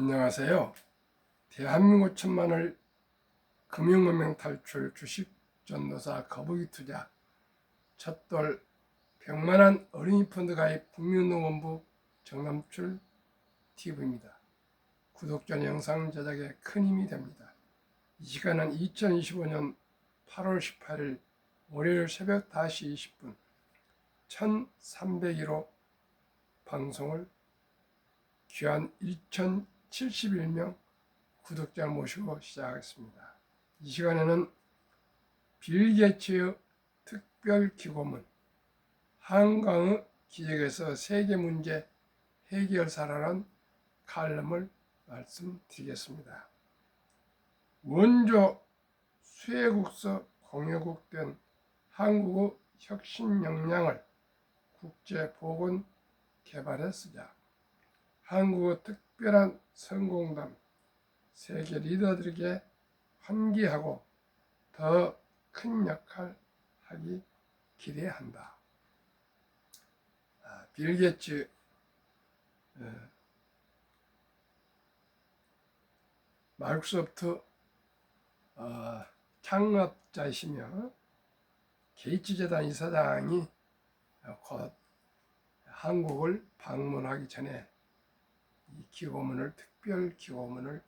안녕하세요. 대한민국 천만을 금융문명 탈출 주식 전도사 거북이 투자 첫돌 100만원 어린이 펀드 가입 국민농원부 정남출 TV입니다. 구독자 영상 제작에 큰 힘이 됩니다. 이 시간은 2025년 8월 18일 월요일 새벽 5시 20분 1301호 방송을 귀한 1071명 구독자 모시고 시작하겠습니다. 이 시간에는 빌 게이츠의 특별 기고문 한강의 기적에서 세계 문제 해결사라는 칼럼을 말씀드리겠습니다. 원조 수혜국서 공여국 된 한국의 혁신 역량을 국제보건 개발에 쓰자. 한국의 특별한 성공담 세계 리더들에게 환기하고 더 큰 역할 하기 기대한다. 빌 게이츠 마이크로소프트 창업자이시며 게이츠 재단 이사장이 곧 한국을 방문하기 전에 이 기고문을 특별 기고문을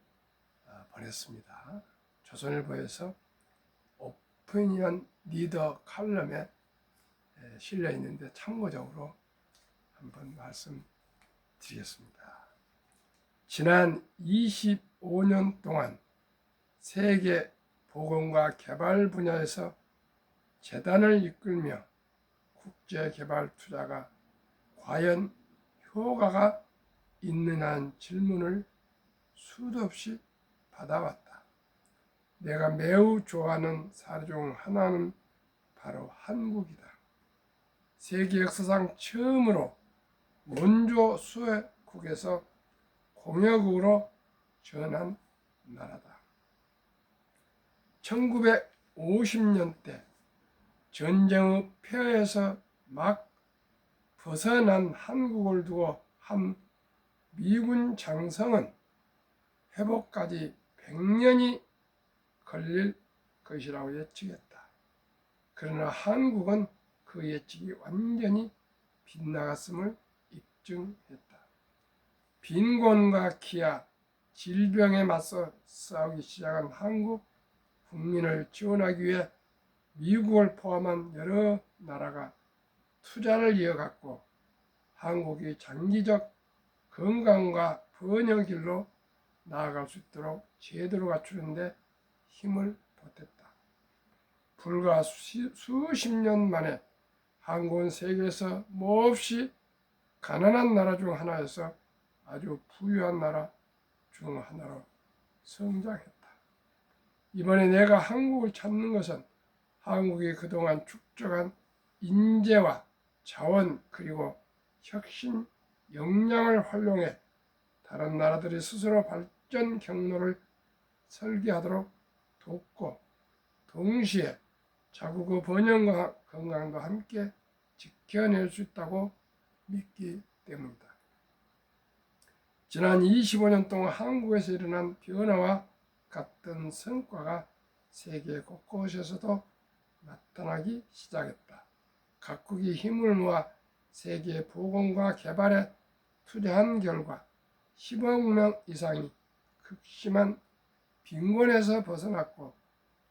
보냈습니다. 조선일보에서 오피니언 리더 칼럼에 실려 있는데 참고적으로 한번 말씀드리겠습니다. 지난 25년 동안 세계 보건과 개발 분야에서 재단을 이끌며 국제 개발 투자가 과연 효과가 있느냐는 질문을 수도 없이 받아왔다. 내가 매우 좋아하는 사례 중 하나는 바로 한국이다. 세계 역사상 처음으로 원조 수혜국에서 공여국으로 전한 나라다. 1950년대 전쟁의 폐허에서 막 벗어난 한국을 두고 한 미군 장성은 회복까지 100년이 걸릴 것이라고 예측했다. 그러나 한국은 그 예측이 완전히 빗나갔음을 입증했다. 빈곤과 기아, 질병에 맞서 싸우기 시작한 한국 국민을 지원하기 위해 미국을 포함한 여러 나라가 투자를 이어갔고 한국이 장기적 건강과 번영의 길로 나아갈 수 있도록 제대로 갖추는 데 힘을 보탰다. 불과 수십 년 만에 한국은 세계에서 몹시 가난한 나라 중 하나에서 아주 부유한 나라 중 하나로 성장했다. 이번에 내가 한국을 찾는 것은 한국이 그동안 축적한 인재와 자원 그리고 혁신 역량을 활용해 다른 나라들이 스스로 발전 경로를 설계하도록 돕고 동시에 자국의 번영과 건강도 함께 지켜낼 수 있다고 믿기 때문이다. 지난 25년 동안 한국에서 일어난 변화와 같은 성과가 세계 곳곳에서도 나타나기 시작했다. 각국이 힘을 모아 세계 보건과 개발에 투자한 결과 10억 명 이상이 극심한 빈곤에서 벗어났고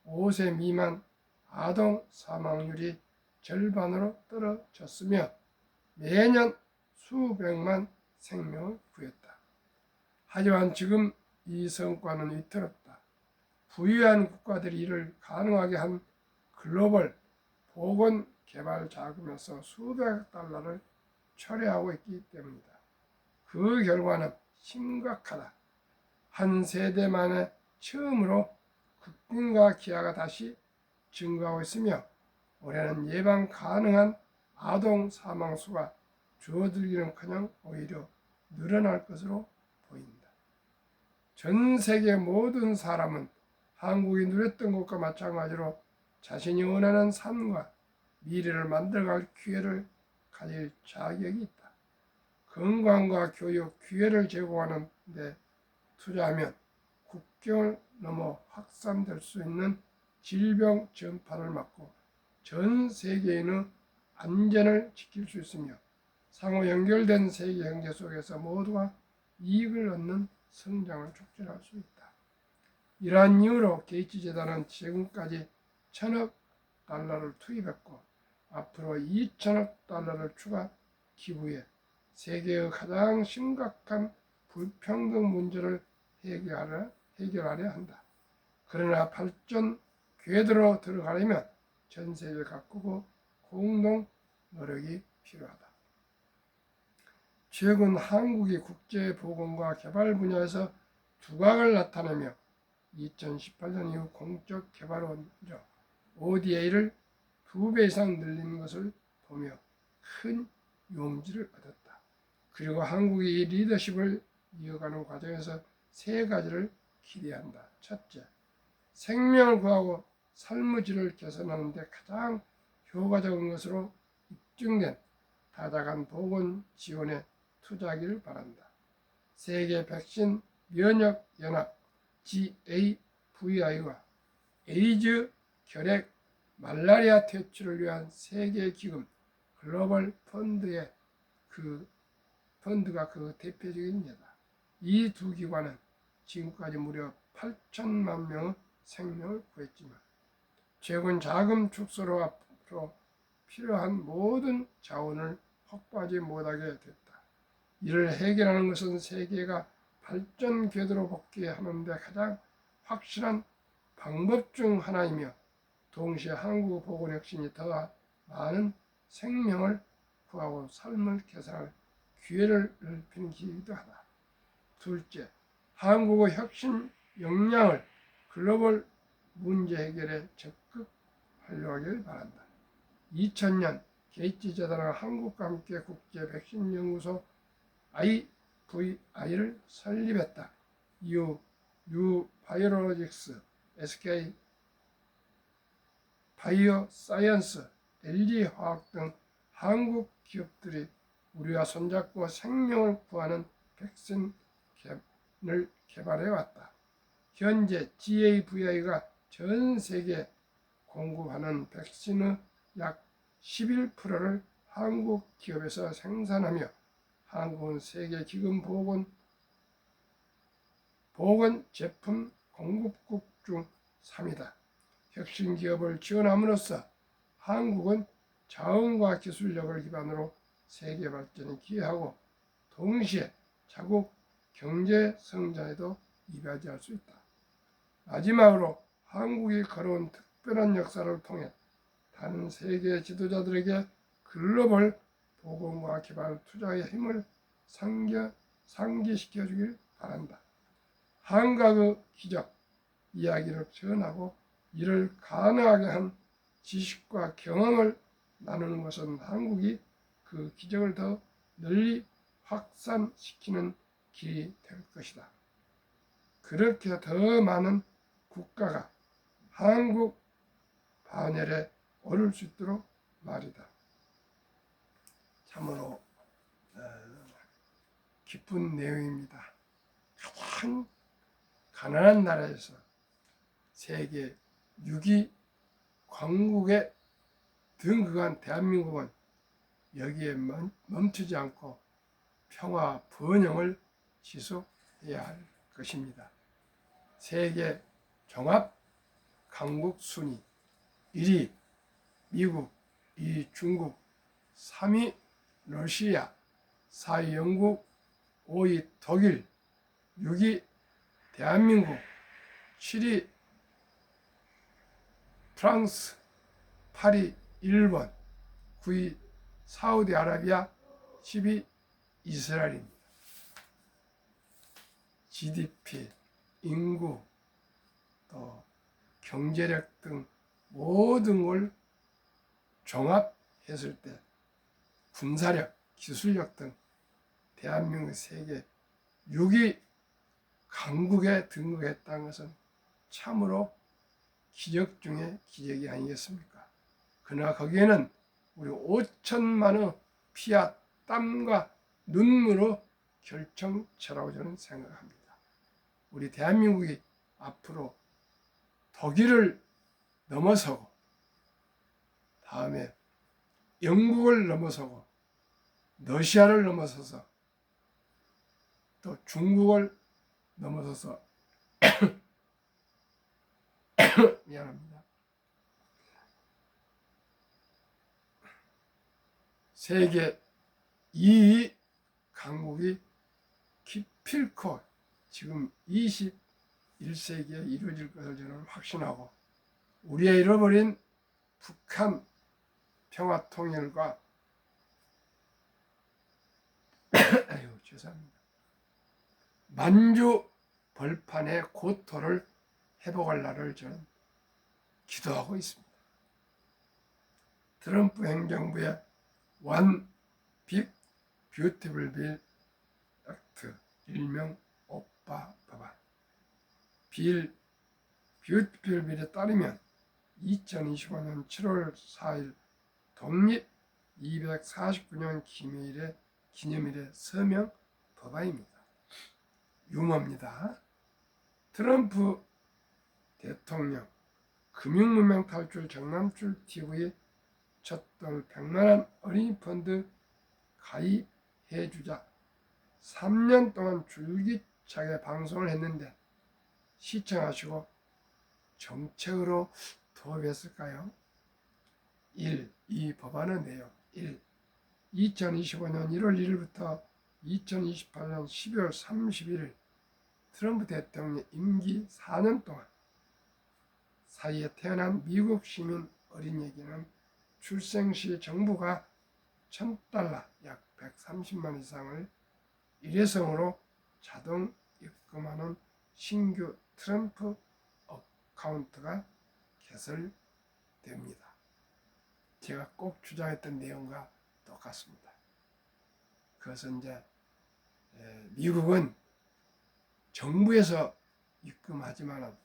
5세 미만 아동 사망률이 절반으로 떨어졌으며 매년 수백만 생명을 구했다. 하지만 지금 이 성과는 위태롭다. 부유한 국가들이 이를 가능하게 한 글로벌 보건 개발 자금에서 수백 달러를 철회하고 있기 때문이다. 그 결과는 심각하다. 한 세대 만에 처음으로 극빈과 기아가 다시 증가하고 있으며 올해는 예방 가능한 아동 사망 수가 줄어들기는커녕 오히려 늘어날 것으로 보인다. 전 세계 모든 사람은 한국이 누렸던 것과 마찬가지로 자신이 원하는 삶과 미래를 만들어갈 기회를 가질 자격이 있다. 건강과 교육, 기회를 제공하는 데 투자하면 국경을 넘어 확산될 수 있는 질병 전파를 막고 전 세계인의 안전을 지킬 수 있으며 상호 연결된 세계 경제 속에서 모두가 이익을 얻는 성장을 촉진할 수 있다. 이러한 이유로 게이츠 재단은 지금까지 1,000억 달러를 투입했고 앞으로 2,000억 달러를 추가 기부해 세계의 가장 심각한 불평등 문제를 해결하려 한다. 그러나 발전 궤도로 들어가려면 전 세계 각국의 공동 노력이 필요하다. 최근 한국이 국제보건과 개발 분야에서 두각을 나타내며 2018년 이후 공적 개발원조 ODA를 2배 이상 늘리는 것을 보며 큰 용기를 얻었다. 그리고 한국이 이 리더십을 이어가는 과정에서 3가지를 기대한다. 첫째, 생명을 구하고 삶의 질을 개선하는 데 가장 효과적인 것으로 입증된 다자간 보건 지원에 투자하기를 바란다. 세계 백신 면역 연합 GAVI와 에이즈, 결핵, 말라리아 퇴치를 위한 세계 기금 글로벌 펀드의 펀드가 그 대표적인 예다. 이 두 기관은 지금까지 무려 8천만 명의 생명을 구했지만 최근 자금 축소로 앞으로 필요한 모든 자원을 확보하지 못하게 됐다. 이를 해결하는 것은 세계가 발전 궤도로 복귀하는 데 가장 확실한 방법 중 하나이며 동시에 한국 보건혁신이 더 많은 생명을 구하고 삶을 개선할 기회를 넓히는 기회이기도 하다. 둘째, 한국의 혁신 역량을 글로벌 문제 해결에 적극 활용하길 바란다. 2000년 게이츠 재단은 한국과 함께 국제 백신 연구소 IVI를 설립했다. 이후 뉴바이오로직스, SK 바이오사이언스, LG화학 등 한국 기업들이 우리와 손잡고 생명을 구하는 백신을 개발해왔다. 현재 GAVI가 전 세계에 공급하는 백신의 약 11%를 한국 기업에서 생산하며 한국은 세계 기금 보건 제품 공급국 중 3위다. 혁신 기업을 지원함으로써 한국은 자원과 기술력을 기반으로 세계 발전에 기여하고 동시에 자국 경제 성장에도 이바지할 수 있다. 마지막으로 한국이 걸어온 특별한 역사를 통해 다른 세계 지도자들에게 글로벌 보건과 개발 투자의 힘을 상기시켜 주길 바란다. 한국의 기적 이야기를 전하고 이를 가능하게 한 지식과 경험을 나누는 것은 한국이 그 기적을 더 널리 확산시키는 길이 될 것이다. 그렇게 더 많은 국가가 한국 반열에 오를 수 있도록 말이다. 참으로 기쁜 내용입니다. 가장 가난한 나라에서 세계 6위 강국에 등극한 대한민국은 여기에 멈추지 않고 평화 번영을 지속해야 할 것입니다. 세계 종합 강국 순위 1위 미국, 2위 중국, 3위 러시아, 4위 영국, 5위 독일, 6위 대한민국, 7위 프랑스, 8위 일본, 9위 사우디아라비아, 10위 이스라엘입니다. GDP, 인구, 또 경제력 등 모든 걸 종합했을 때 군사력, 기술력 등 대한민국 세계 6위 강국에 등극했다는 것은 참으로 기적 중에 기적이 아니겠습니까? 그러나 거기에는 우리 5천만의 피와 땀과 눈물로 결정체라고 저는 생각합니다. 우리 대한민국이 앞으로 독일을 넘어서고 다음에 영국을 넘어서고 러시아를 넘어서서 또 중국을 넘어서서 미안합니다. 세계 2위 강국이 기필코 지금 21세기에 이루어질 것을 저는 확신하고 우리의 잃어버린 북한 평화 통일과 아유 죄송합니다. 만주 벌판의 고토를 회복할 날을 저는 기도하고 있습니다. 트럼프 행정부의 One Big Beautiful Bill Act, 일명 오빠 법안. 빌 뷰티풀 빌에 따르면 2025년 7월 4일 독립 249년 기념일의 서명 법안입니다. 유머입니다. 트럼프 대통령 금융문명 탈출 정남출 TV 첫돌 100만원 어린이 펀드 가입해주자 3년 동안 줄기차게 방송을 했는데 시청하시고 정책으로 도입했을까요? 1. 이 법안의 내용 1. 2025년 1월 1일부터 2028년 12월 31일 트럼프 대통령 임기 4년 동안 사이에 태어난 미국 시민 어린이에게는 출생 시 정부가 $1,000, 약 130만 이상을 일회성으로 자동 입금하는 신규 트럼프 어카운트가 개설됩니다. 제가 꼭 주장했던 내용과 똑같습니다. 그것은 이제 미국은 정부에서 입금하지만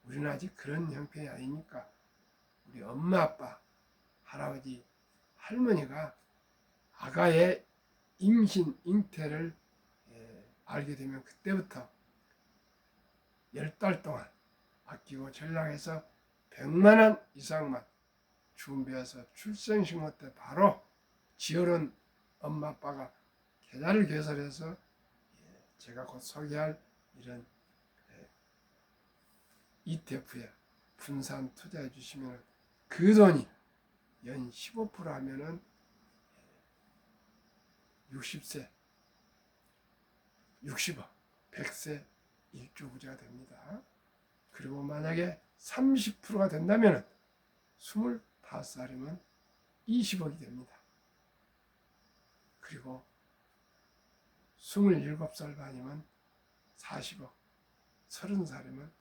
우리는 아직 그런 형편이 아니니까 우리 엄마 아빠 할아버지 할머니가 아가의 임신 잉태를 알게 되면 그때부터 10달 동안 아끼고 전략해서 100만원 이상만 준비해서 출생신고 때 바로 지어놓은 엄마 아빠가 계좌를 개설해서 제가 곧 소개할 이런 ETF에 분산 투자해 주시면 그 돈이 연 15% 하면은 60세, 60억, 100세 1조 부자가 됩니다. 그리고 만약에 30%가 된다면 25살이면 20억이 됩니다. 그리고 27살 반이면 40억, 30살이면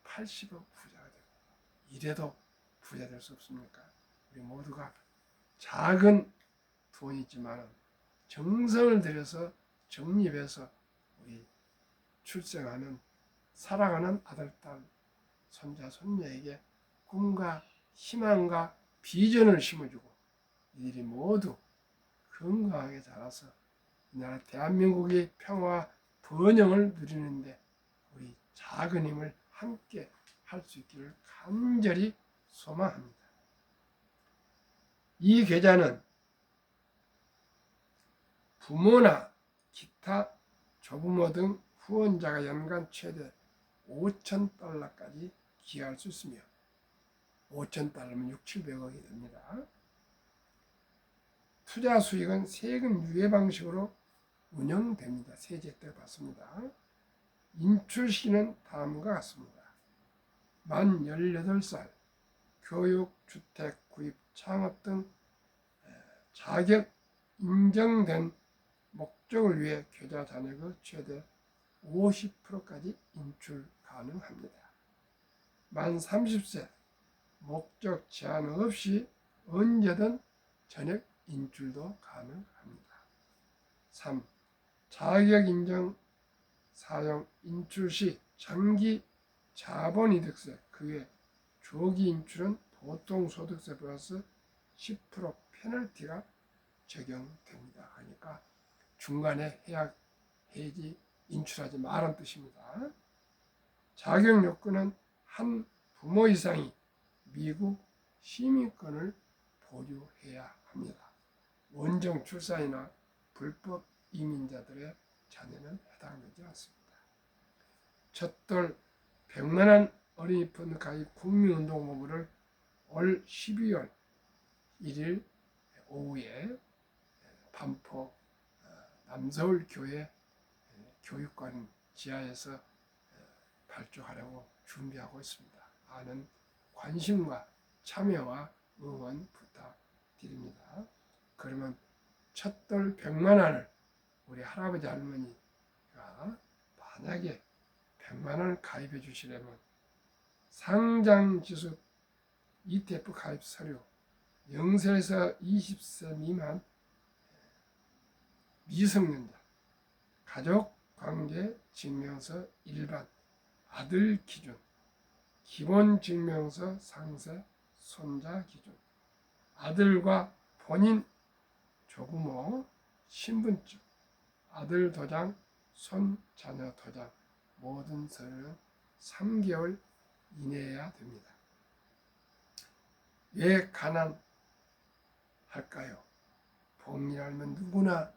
80억 부자가 됩니다. 이래도 부자 될 수 없습니까? 우리 모두가 작은 돈이지만 정성을 들여서 정립해서 우리 출생하는 살아가는 아들, 딸, 손자, 손녀에게 꿈과 희망과 비전을 심어주고 이들이 모두 건강하게 자라서 이 나라 대한민국의 평화 번영을 누리는데 우리 작은 힘을 함께 할 수 있기를 간절히 소망합니다. 이 계좌는 부모나 기타 조부모 등 후원자가 연간 최대 $5,000까지 기여할 수 있으며 $5,000면 600~700억이 됩니다. 투자 수익은 세금 유예 방식으로 운영됩니다. 세제 혜택을 받습니다. 인출 시기는 다음과 같습니다. 만 18살 교육, 주택, 구입, 창업 등 자격 인정된 목적을 위해 계좌 잔액의 최대 50%까지 인출 가능합니다. 만 30세 목적 제한 없이 언제든 전액 인출도 가능합니다. 3. 자격 인정 사용 인출 시 장기 자본이득세 그 외 조기 인출은 보통 소득세 플러스 10% 페널티가 적용됩니다. 그러니까 중간에 해지 인출하지 말라는 뜻입니다. 자격 요건은 한 부모 이상이 미국 시민권을 보유해야 합니다. 원정 출산이나 불법 이민자들의 자녀는 해당되지 않습니다. 첫돌 100만원 어린이 펀드 가입 국민운동본부를 올 12월 1일 오후에 반포 남서울교회 교육관 지하에서 발족하려고 준비하고 있습니다. 많은 관심과 참여와 응원 부탁드립니다. 그러면 첫돌 100만원을 우리 할아버지 할머니가 만약에 100만원을 가입해 주시려면 상장지수 ETF 가입 서류 0세에서 20세 미만 미성년자 가족관계 증명서 일반 아들 기준 기본 증명서 상세 손자 기준 아들과 본인 조부모 신분증 아들 도장 손 자녀 도장 모든 서류는 3개월 이내여야 됩니다. 왜 가난할까요? 복리 알면 누구나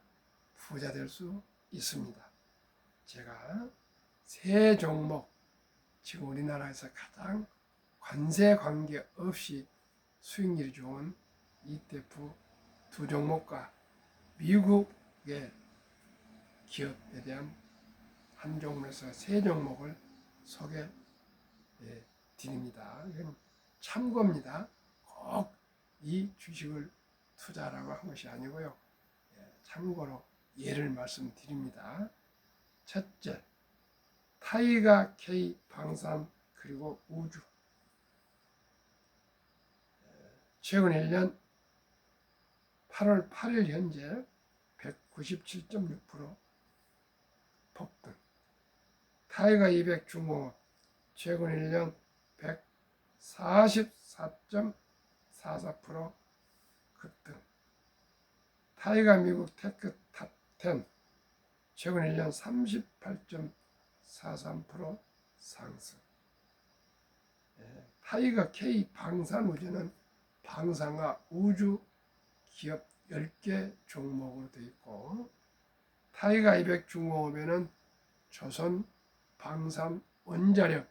부자 될 수 있습니다. 제가 세 종목, 지금 우리나라에서 가장 관세 관계 없이 수익률이 좋은 ETF 두 종목과 미국의 기업에 대한 한 종목에서 세 종목을 소개해 드립니다. 이건 참고입니다. 꼭 이 주식을 투자라고 한 것이 아니고요. 참고로 예를 말씀드립니다. 첫째, 타이가 K 방산 그리고 우주. 최근 1년 8월 8일 현재 197.6% 폭등. 타이가 200 중공업 최근 1년 144.44% 급등. 타이가 미국 테크 탑 10 최근 1년 38.43% 상승. 타이가 K 방산우주는 방산과 우주 기업 10개 종목으로 되어 있고 타이가 200 중공업에는 조선 방산 원자력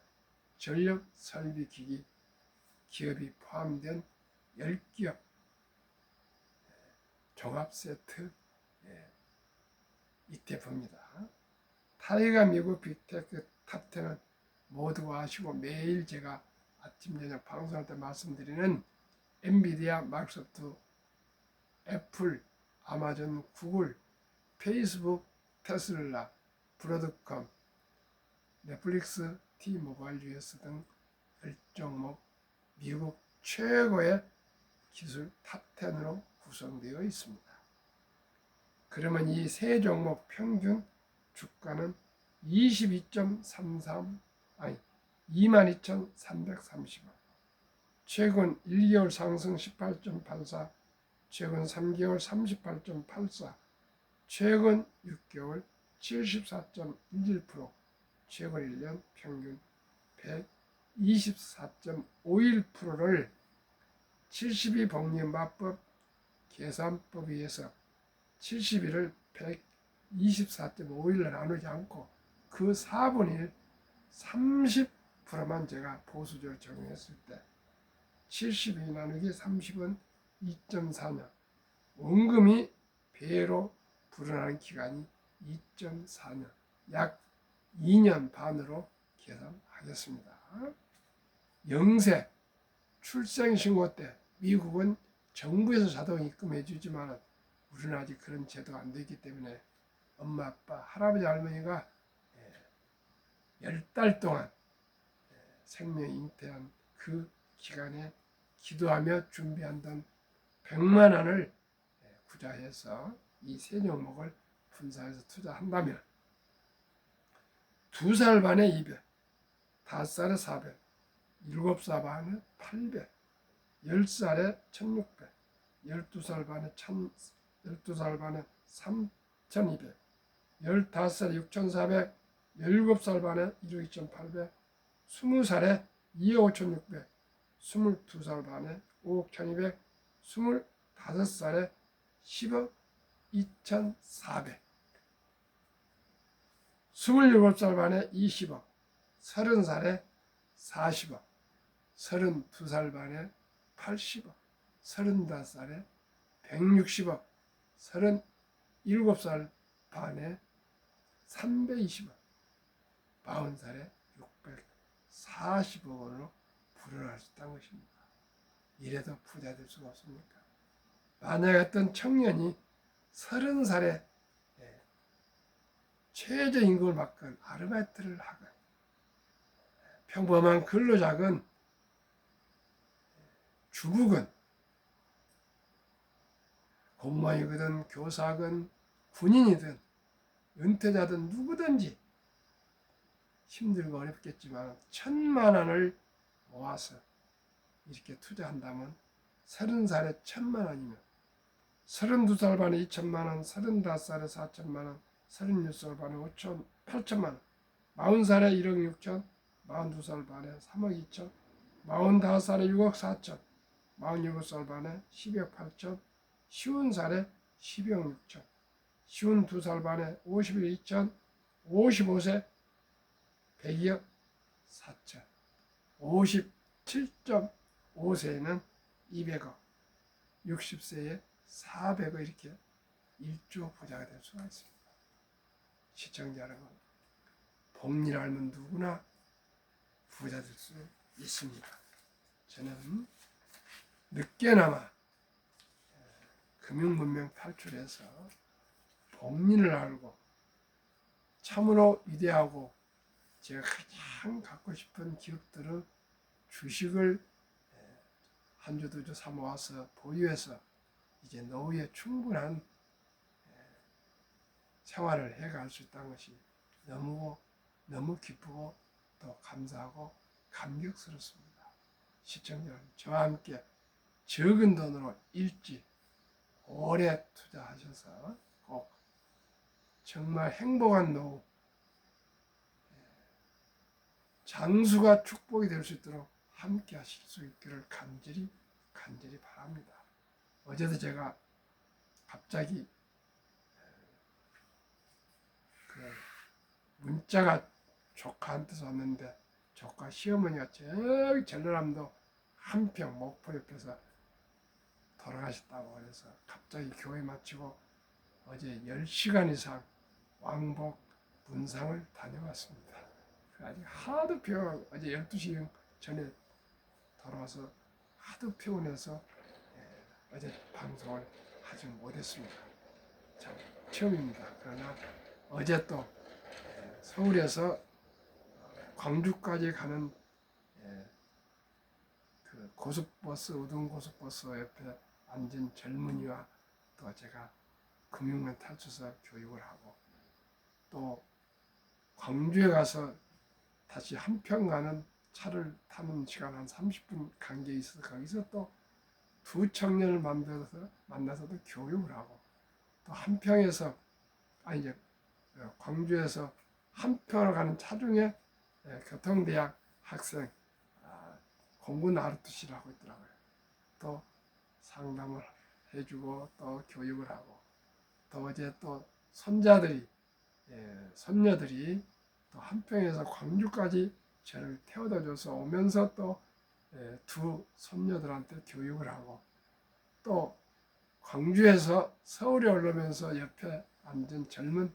전력 설비 기기 기업이 포함된 10기업 종합 세트 ETF입니다. 타이가 미국 빅테크 탑10은 모두가 아시고 매일 제가 아침 저녁 방송할 때 말씀드리는 엔비디아, 마이크로소프트, 애플, 아마존, 구글, 페이스북, 테슬라, 브로드컴, 넷플릭스, T모바일 US 등 10종목 미국 최고의 기술 탑10으로 구성되어 있습니다. 그러면 이 세 종목 평균 주가는 22.33원, 최근 1개월 상승 18.84, 최근 3개월 38.84, 최근 6개월 74.11%, 최근 1년 평균 124.51%를 72복리마법 계산법에 의해서 70일을 124.51로 나누지 않고 그 4분의 1, 30%만 제가 보수적으로 적용했을 때 72 나누기 30은 2.4년, 원금이 배로 불어나는 기간이 2.4년, 약 2년 반으로 계산하겠습니다. 영세 출생신고 때 미국은 정부에서 자동 입금해 주지만 우리는 아직 그런 제도가 안 되기 때문에 엄마, 아빠, 할아버지, 할머니가 10달 동안 생명 잉태한 그 기간에 기도하며 준비한 돈 100만 원을 구자해서 이 세 종목을 분산해서 투자한다면 2살 반에 200, 5살에 400, 7살 반에 800, 10살에 1600, 12살 반에 1000, 12살 반에 3200, 15살에 6400, 17살 반에 1억 2800, 20살에 2억 5,600, 22살 반에 5억 1,200, 25살에 10억 2,400, 27살 반에 20억, 30살에 40억, 32살 반에 80억, 35살에 160억, 37살 반에 320억, 40살에 640억 원으로 불어날 수 있다는 것입니다. 이래도 부자 될 수가 없습니까? 만약 어떤 청년이 30살에 최저임금을 받건 아르바이트를 하건 평범한 근로자건 주부건 공무원이든 교사건 군인이든 은퇴자든 누구든지 힘들고 어렵겠지만 1,000만 원을 모아서 이렇게 투자한다면 30살에 1,000만 원이면 32살 반에 2,000만 원, 35살에 4,000만 원, 36살 반에 8,000만 원, 40살에 1억 6천, 42살 반에 3억 2천, 45살에 6억 4천, 47살 반에 12억 8천, 50살에 12억 6천, 52살 반에 51억 2천, 55세 102억 4천, 57.5세에는 200억, 60세에 400억 이렇게 1조 부자가 될 수가 있습니다. 시청자 여러분, 복리를 알면 누구나 부자 될 수 있습니다. 저는 늦게나마 금융문명 탈출해서 복리를 알고 참으로 위대하고 제가 가장 갖고 싶은 기업들의 주식을 한 주 두 주 사 모아서 보유해서 이제 노후에 충분한 생활을 해갈 수 있다는 것이 너무 기쁘고 또 감사하고 감격스럽습니다. 시청자 여러분, 저와 함께 적은 돈으로 일찍 오래 투자하셔서 꼭 정말 행복한 노후, 장수가 축복이 될 수 있도록 함께 하실 수 있기를 간절히 바랍니다. 어제도 제가 갑자기 그 문자가 조카한테서 왔는데 조카 시어머니가 저기 전라남도 한평 목포 옆에서 돌아가셨다고 그래서 갑자기 교회 마치고 어제 10시간 이상 왕복 분상을 다녀왔습니다. 아직 하도 어제 12시 전에 돌아와서 하도 피곤해서 어제 방송을 하지 못했습니다. 참 처음입니다. 그러나 어제 또 서울에서 광주까지 가는 그 고속버스, 우등고속버스 옆에 앉은 젊은이와 또 제가 금융면 탈출사 교육을 하고 또 광주에 가서 다시 한평 가는 차를 타는 시간 한 30분 간격이 있어서 거기서 또 두 청년을 만나서도 교육을 하고 또 한평에서 이제 광주에서 한평으로 가는 차 중에 교통대학 학생 공군 나루트시를 하고 있더라고요. 또 상담을 해주고 또 교육을 하고 또 어제 또 손녀들이 또 한평에서 광주까지 저를 태워다 줘서 오면서 또 두 손녀들한테 교육을 하고 또 광주에서 서울에 올라오면서 옆에 앉은 젊은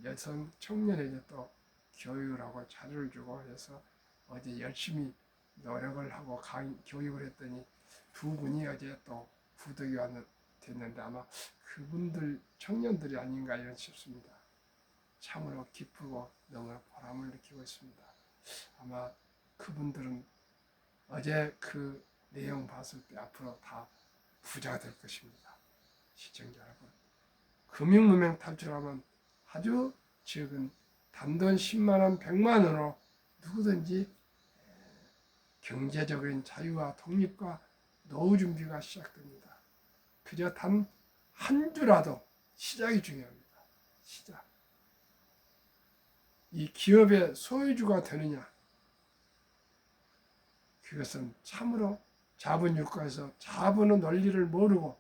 여성 청년에게 또 교육을 하고 자료를 주고 해서 어제 열심히 노력을 하고 교육을 했더니 두 분이 어제 또 부득이 됐는데 아마 그분들 청년들이 아닌가 이런 싶습니다. 참으로 기쁘고 너무 보람을 느끼고 있습니다. 아마 그분들은 어제 그 내용 봤을 때 앞으로 다 부자가 될 것입니다. 시청자 여러분, 금융문명 탈출하면 아주 적은 단돈 10만 원, 100만 원으로 누구든지 경제적인 자유와 독립과 노후 준비가 시작됩니다. 그저 단 한 주라도 시작이 중요합니다. 시작. 이 기업의 소유주가 되느냐, 그것은 참으로 자본유가에서 자본의 논리를 모르고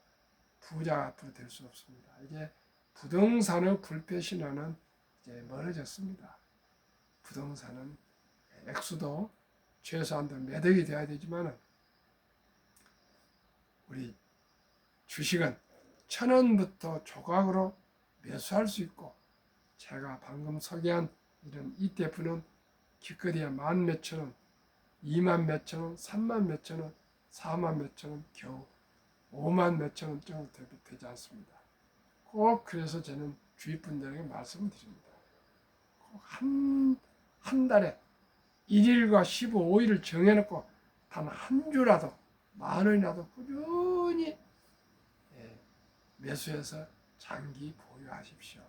부자가 앞으로 될 수 없습니다. 이게 부동산의 불패신화는 이제 멀어졌습니다. 부동산은 액수도 최소한도 매덕이 돼야 되지만 우리 주식은 1,000원부터 조각으로 매수할 수 있고 제가 방금 소개한 이런 ETF는 기껏해야 10,000원, 20,000 몇천 원, 30,000 몇천 원, 40,000 몇천 원, 겨우 50,000 몇천 원 정도 되지 않습니다. 꼭 그래서 저는 주위 분들에게 말씀드립니다. 꼭 한 달에 1일과 15일을 정해놓고 단 한 주라도 10,000원이라도 꾸준히 매수해서 장기 보유하십시오.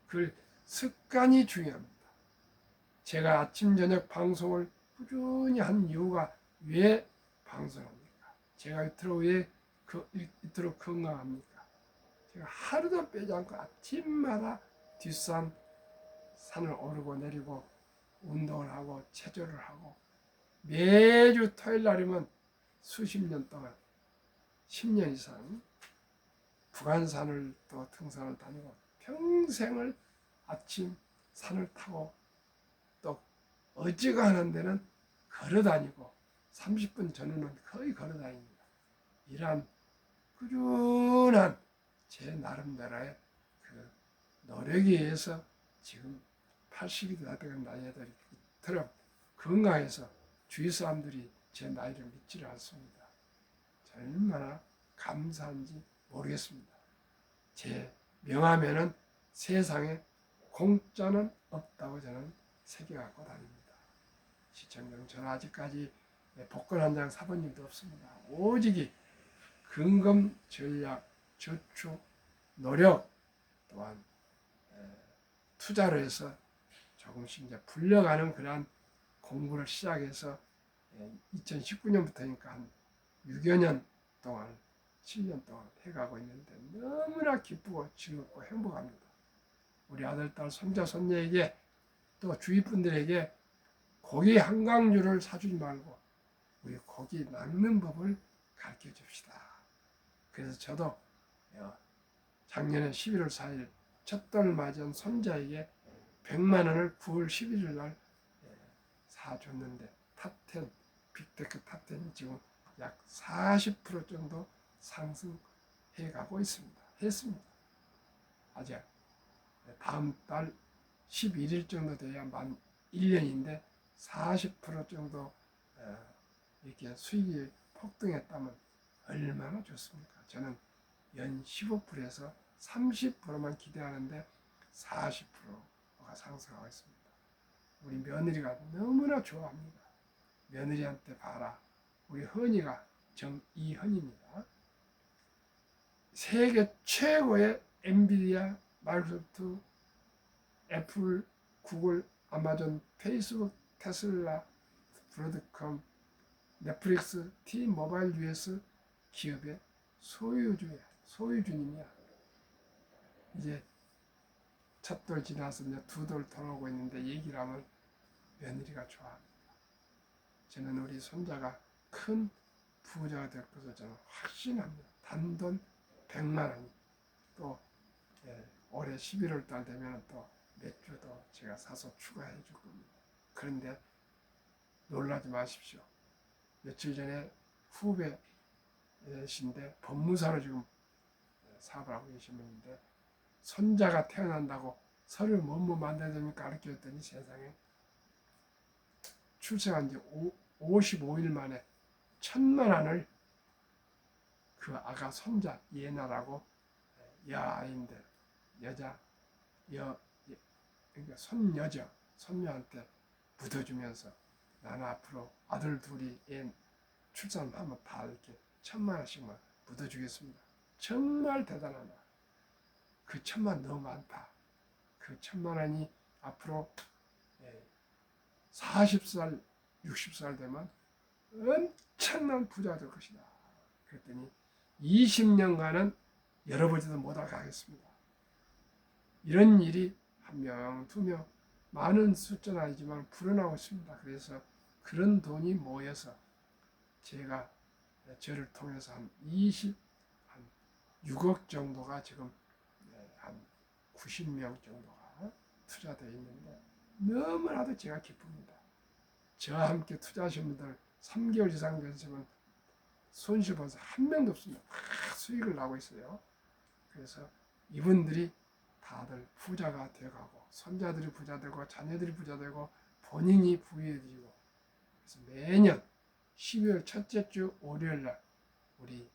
그 습관이 중요합니다. 제가 아침 저녁 방송을 꾸준히 한 이유가 왜 방송합니까? 제가 이토록 건강합니까? 제가 하루도 빼지 않고 아침마다 뒷산 산을 오르고 내리고 운동을 하고 체조를 하고 매주 토요일 날이면 수십 년 동안 10년 이상 북한산을 또 등산을 다니고 평생을 아침 산을 타고 또 어지간한 데는 걸어 다니고 30분 전후는 거의 걸어 다닙니다. 이러한 꾸준한 제 나름대로의 그 노력에 의해서 지금 80이 다 되는 나이들이 이토록 건강해서 주위 사람들이 제 나이를 믿지를 않습니다. 얼마나 감사한지 모르겠습니다. 제 명함에는 세상에 공짜는 없다고 저는 새겨갖고 다닙니다. 시청자 저는 아직까지 복권 한 장 사본 일도 없습니다. 오직이 근검, 전략, 저축, 노력 또한 투자를 해서 조금씩 이제 불려가는 그러한 공부를 시작해서 2019년부터니까 한 6여 년 동안 7년 동안 해가고 있는데 너무나 기쁘고 즐겁고 행복합니다. 우리 아들, 딸, 손자, 손녀에게 또 주위 분들에게 고기 한강주를 사주지 말고 우리 고기 낚는 법을 가르쳐 줍시다. 그래서 저도 작년에 11월 4일 첫돌을 맞이한 손자에게 100만 원을 9월 11일 날 사줬는데 탑10, 빅테크 탑10이 지금 약 40% 정도 상승해 가고 있습니다. 했습니다. 아직 다음 달 11일 정도 돼야 만 1년인데 40% 정도 이렇게 수익이 폭등했다면 얼마나 좋습니까? 저는 연 15%에서 30%만 기대하는데 40%가 상승하고 있습니다. 우리 며느리가 너무나 좋아합니다. 며느리한테 봐라. 우리 헌이가 정이헌입니다. 세계 최고의 엔비디아, 마이크로소프트, 애플, 구글, 아마존, 페이스북, 테슬라, 브로드컴, 넷플릭스, T모바일 US 기업의 소유주님이야. 이제 첫 돌 지나서 이제 두 돌 돌아오고 있는데 얘기를 하면 며느리가 좋아합니다. 저는 우리 손자가 큰 부자가 될 것을 저는 확신합니다. 단돈 100만 원이 또 올해 11월 달 되면 또 몇 주도 제가 사서 추가해 줄 겁니다. 그런데 놀라지 마십시오. 며칠 전에 후배이신데 법무사로 지금 사업을 하고 계신 분인데 손자가 태어난다고 서류 뭐뭐 만들어야 됩니까? 가르쳐줬더니 세상에 출생한 지 55일 만에 1,000만 원을 그 아가 손자 예나라고 여아인데 그러니까 손녀한테 묻어주면서 나는 앞으로 아들 둘이 애 출산하면 다 이렇게 1,000만 원씩만 묻어주겠습니다. 정말 대단하다. 그 1,000만 너무 많다. 그 1,000만 원이 앞으로 40살, 60살 되면 엄청난 부자가 될 것이다. 그랬더니 20년간은 열어보지도 못하게 하겠습니다. 이런 일이 한 명, 두 명, 많은 숫자는 아니지만 불어나고 있습니다. 그래서 그런 돈이 모여서 제가 저를 통해서 한 6억 정도가 지금 한 90명 정도가 투자되어 있는데 너무나도 제가 기쁩니다. 저와 함께 투자하신 분들 3개월 이상 되시면 손실 본 사람 한 명도 없습니다. 다 수익을 나고 있어요. 그래서 이분들이 다들 부자가 되어가고 손자들이 부자 되고 자녀들이 부자 되고 본인이 부유해지고, 그래서 매년 12월 첫째 주 월요일 날 우리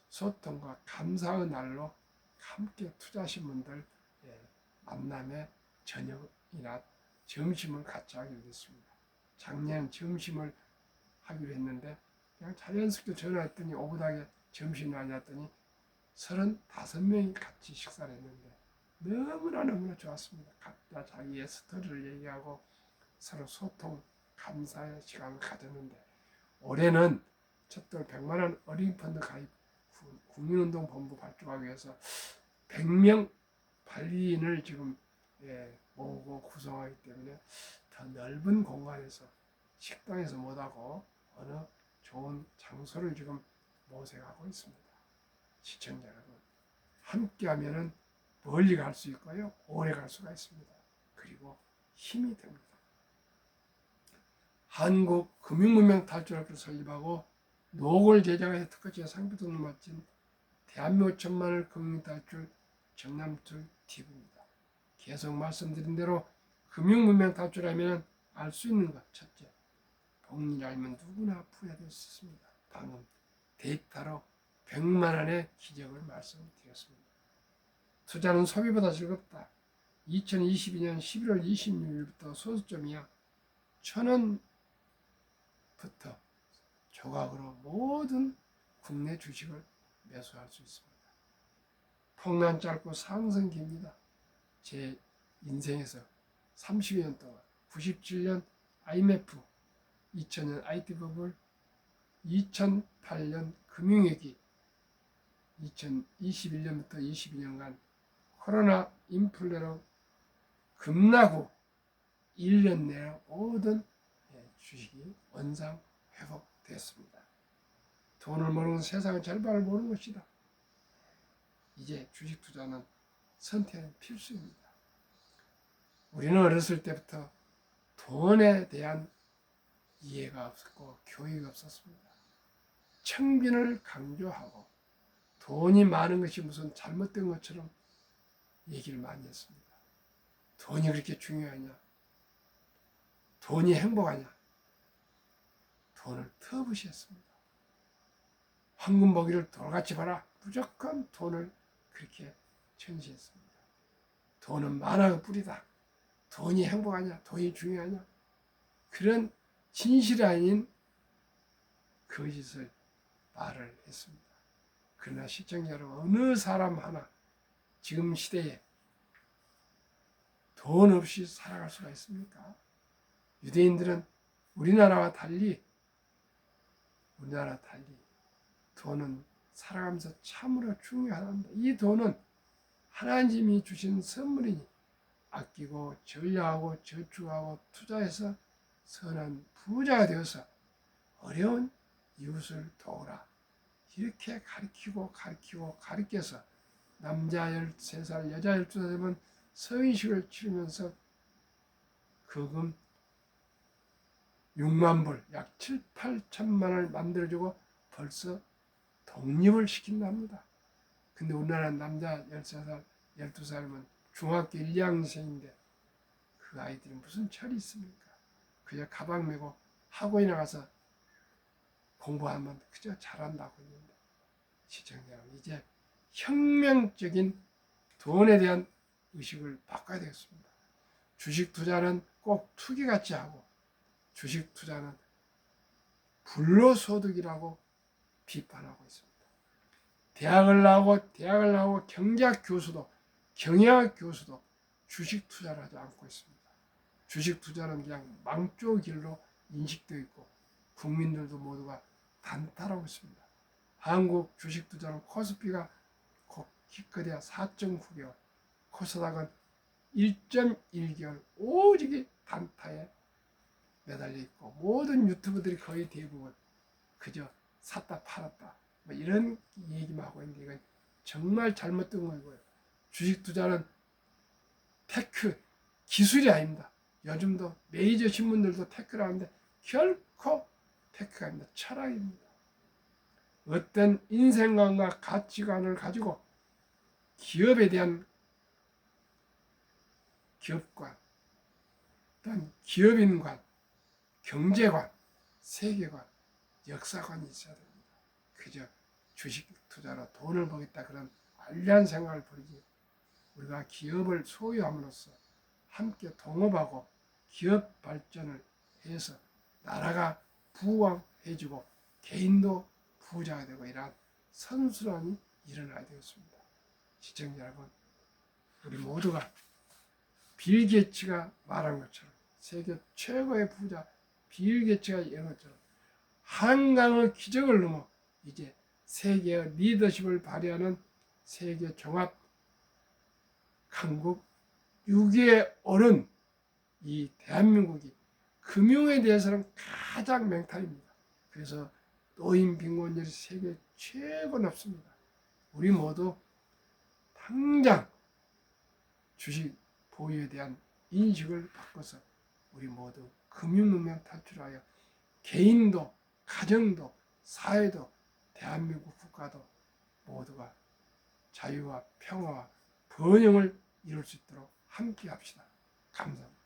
소통과 감사의 날로 함께 투자하신 분들 만남에 저녁이나 점심을 같이 하기로 됐습니다. 작년 점심을 하기로 했는데 그냥 자연스럽게 전화했더니 오붓하게 점심을 하냐더니 35명이 같이 식사를 했는데 너무나 좋았습니다. 각자 자기의 스토리를 얘기하고 서로 소통, 감사의 시간을 가졌는데, 올해는 첫돌 100만 원 어린이 펀드 가입 국민운동본부 발족하기 위해서 100명 발리인을 지금 모으고 구성하기 때문에 더 넓은 공간에서 식당에서 못하고 어느 좋은 장소를 지금 모색하고 있습니다. 시청자 여러분, 함께하면은 멀리 갈 수 있고요, 오래 갈 수가 있습니다. 그리고 힘이 됩니다. 한국 금융문명 탈출학교를 설립하고 노골 제작의 특허제 상표 등을 마친 대한민국 천만을 금융탈출 정남툴 TV입니다. 계속 말씀드린 대로 금융문명 탈출하면 알 수 있는 것, 첫째, 복리를 알면 누구나 부자될 수 있습니다. 방금 데이터로 100만 원의 기적을 말씀드렸습니다. 투자는 소비보다 즐겁다. 2022년 11월 26일부터 소수점이야 1,000원부터 조각으로 모든 국내 주식을 매수할 수 있습니다. 폭난 짧고 상승 깁니다. 제 인생에서 30년 동안 97년 IMF, 2000년 IT 버블, 2008년 금융위기, 2021년부터 22년간 코로나 인플레로 급락후 1년 내에 모든 주식이 원상 회복됐습니다. 돈을 모르는 세상의 절반을 모르는 것이다. 이제 주식 투자는 선택은 필수입니다. 우리는 어렸을 때부터 돈에 대한 이해가 없었고 교육이 없었습니다. 청빈을 강조하고 돈이 많은 것이 무슨 잘못된 것처럼 얘기를 많이 했습니다. 돈이 그렇게 중요하냐? 돈이 행복하냐? 돈을 터부시했습니다. 황금 보기를 돌같이 봐라. 무조건 돈을 그렇게 전시했습니다. 돈은 만화의 뿌리다. 돈이 행복하냐? 돈이 중요하냐? 그런 진실이 아닌 거짓을 말을 했습니다. 그러나 시청자 여러분, 어느 사람 하나 지금 시대에 돈 없이 살아갈 수가 있습니까? 유대인들은 우리나라와 달리 돈은 살아가면서 참으로 중요하답니다. 이 돈은 하나님이 주신 선물이니 아끼고 전략하고 저축하고 투자해서 선한 부자가 되어서 어려운 이웃을 도우라. 이렇게 가르쳐서 남자 13살, 여자 12살 되면 성인식을 치르면서 거금 6만 불, 약 7, 8천만 원을 만들어주고 벌써 독립을 시킨답니다. 근데 우리나라 남자 13살, 12살이면 중학교 1, 2학년생인데 그 아이들이 무슨 철이 있습니까? 그저 가방 메고 학원에 나가서 공부하면 그저 잘한다고 했는데, 시청자 여러분, 이제 혁명적인 돈에 대한 의식을 바꿔야 되겠습니다. 주식 투자는 꼭 투기같이 하고 주식 투자는 불로소득이라고 비판하고 있습니다. 대학을 나오고 경제학 교수도 주식 투자를 하지 않고 있습니다. 주식 투자는 그냥 망조 길로 인식되어 있고 국민들도 모두가 단타라고 있습니다. 한국 주식 투자는 코스피가 기껏해야 4.9개월, 코스닥은 1.1개월 오직 단타에 매달려 있고 모든 유튜브들이 거의 대부분 그저 샀다 팔았다 뭐 이런 얘기만 하고 있는데 이건 정말 잘못된 거고요. 주식 투자는 테크 기술이 아닙니다. 요즘도 메이저 신문들도 테크를 하는데 결코 테크가 아닙니다. 철학입니다. 어떤 인생관과 가치관을 가지고 기업에 대한 기업관, 또한 기업인관, 경제관, 세계관, 역사관이 있어야 됩니다. 그저 주식 투자로 돈을 벌겠다 그런 알리한 생각을 버리지 우리가 기업을 소유함으로써 함께 동업하고 기업 발전을 해서 나라가 부강해지고 개인도 부자가 되고 이러한 선순환이 일어나야 되겠습니다. 시청자 여러분, 우리 모두가 빌 게이츠가 말한 것처럼 세계 최고의 부자 빌 게이츠가 이런 것처럼 한강의 기적을 넘어 이제 세계의 리더십을 발휘하는 세계 종합 강국 6위에 오른 이 대한민국이 금융에 대해서는 가장 맹탈입니다. 그래서 노인 빈곤율이 세계 최고 높습니다. 우리 모두 당장 주식 보유에 대한 인식을 바꿔서 우리 모두 금융문명 탈출하여 개인도 가정도 사회도 대한민국 국가도 모두가 자유와 평화와 번영을 이룰 수 있도록 함께 합시다. 감사합니다.